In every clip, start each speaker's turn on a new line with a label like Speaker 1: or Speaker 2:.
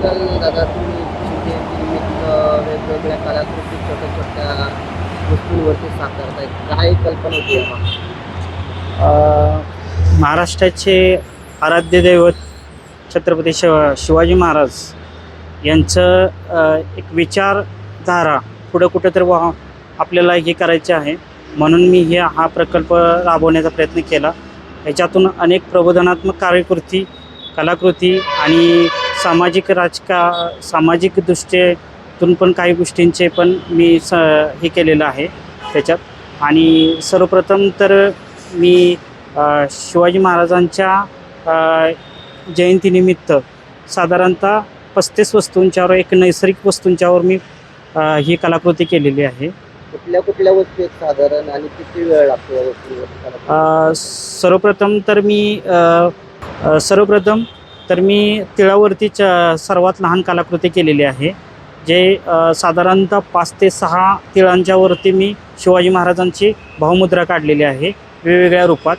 Speaker 1: सांगाल दादा तुम्ही शिवजयंतीनिमित्त वेगवेगळ्या कलाकृती छोट्या-छोट्या वस्तूंवरती साकारताय. काय कल्पना होती यामागची?
Speaker 2: महाराष्ट्राचे आराध्य दैवत छत्रपती शिवाजी महाराज यांचं एक विचारधारा पुढं कुठंतरी आपल्याला हे करायचे आहे, म्हणून मी हा प्रकल्प राबवण्याचा प्रयत्न केला. ह्याच्यातून अनेक प्रबोधनात्मक कार्यकृती, कलाकृती आणि सामाजिक दृष्टीतून पण काही गोष्टींचे पण मी हे केलेलं आहे त्याच्यात. आणि सर्वप्रथम तर मी शिवाजी महाराजांच्या जयंतीनिमित्त साधारणतः 35 वस्तूंच्यावर, एक नैसर्गिक वस्तूंच्यावर मी ही कलाकृती केलेली आहे.
Speaker 1: कुठल्या वस्तू आहेत साधारण आणि किती वेळ लागतो या वस्तूवर?
Speaker 2: सर्वप्रथम तर मी तिळावरतीच सर्वात लहान कलाकृती केलेली आहे, जे साधारणतः 5 ते 6 तिळांच्यावरती मी शिवाजी महाराजांची भावमुद्रा काढलेली आहे वेगवेगळ्या रूपात.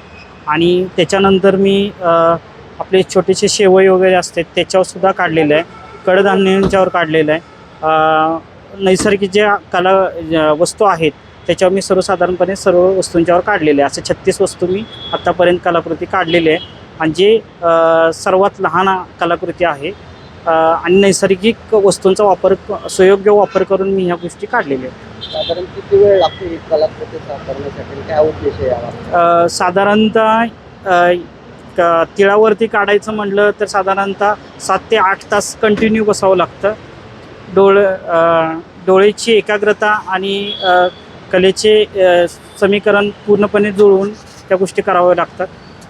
Speaker 2: आणि त्याच्यानंतर मी आपले छोटेसे शेवई वगैरे असते त्याच्यावरसुद्धा काढलेलं आहे, कडधान्यांच्यावर काढलेलं आहे. नैसर्गिक ज्या वस्तू आहेत त्याच्यावर मी सर्वसाधारणपणे सर्व वस्तूंच्यावर काढलेले आहे. असे 36 वस्तू मी आत्तापर्यंत कलाकृती काढलेली आहे. आणि जे सर्वात लहान कलाकृती आहे आणि नैसर्गिक वस्तूंचा सुयोग्य वापर करून मी ह्या गोष्टी काढलेल्या आहेत.
Speaker 1: साधारण किती वेळ लागतो ही कलाकृती साकारण्यासाठी? काय उद्देश आहे यामागचा?
Speaker 2: साधारणतः तिळावरती काढायचं म्हटलं तर साधारणतः 7 ते 8 तास कंटिन्यू बसावं लागतं. डोळेची एकाग्रता आणि कलेचे समीकरण पूर्णपणे जुळवून त्या गोष्टी कराव्या लागतात.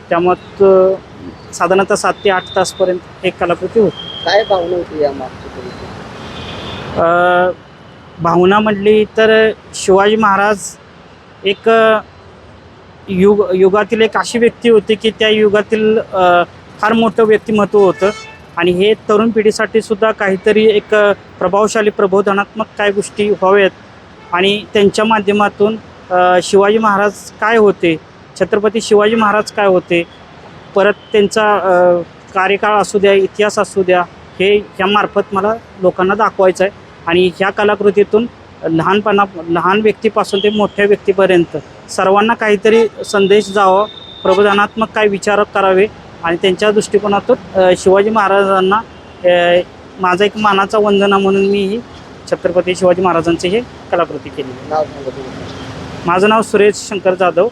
Speaker 2: त्यामुळं साधारणतः 7 ते 8 तासपर्यंत एक कलाकृती होती.
Speaker 1: काय भावना होती या मागची तुमची?
Speaker 2: भावना म्हटली तर शिवाजी महाराज एक युगातील एक अशी व्यक्ती होती की त्या युगातील फार मोठं व्यक्तिमत्व होतं. आणि हे तरुण पिढीसाठी सुद्धा काहीतरी एक प्रभावशाली प्रबोधनात्मक काय गोष्टी व्हाव्यात आणि त्यांच्या माध्यमातून शिवाजी महाराज काय होते, छत्रपती शिवाजी महाराज काय होते, परत त्यांचा कार्यकाळ असू द्या, इतिहास असू द्या, हे ह्यामार्फत मला लोकांना दाखवायचं आहे. आणि ह्या कलाकृतीतून लहान व्यक्तीपासून ते मोठ्या व्यक्तीपर्यंत सर्वांना काहीतरी संदेश जावा, प्रबोधनात्मक काय विचार करावे आणि त्यांच्या दृष्टिकोनातून शिवाजी महाराजांना माझा एक मानाचा वंदना म्हणून मी ही छत्रपती शिवाजी महाराजांची ही कलाकृती केली.
Speaker 1: नाव सांगा तुमचं.
Speaker 2: माझं नाव सुरेश शंकर जाधव.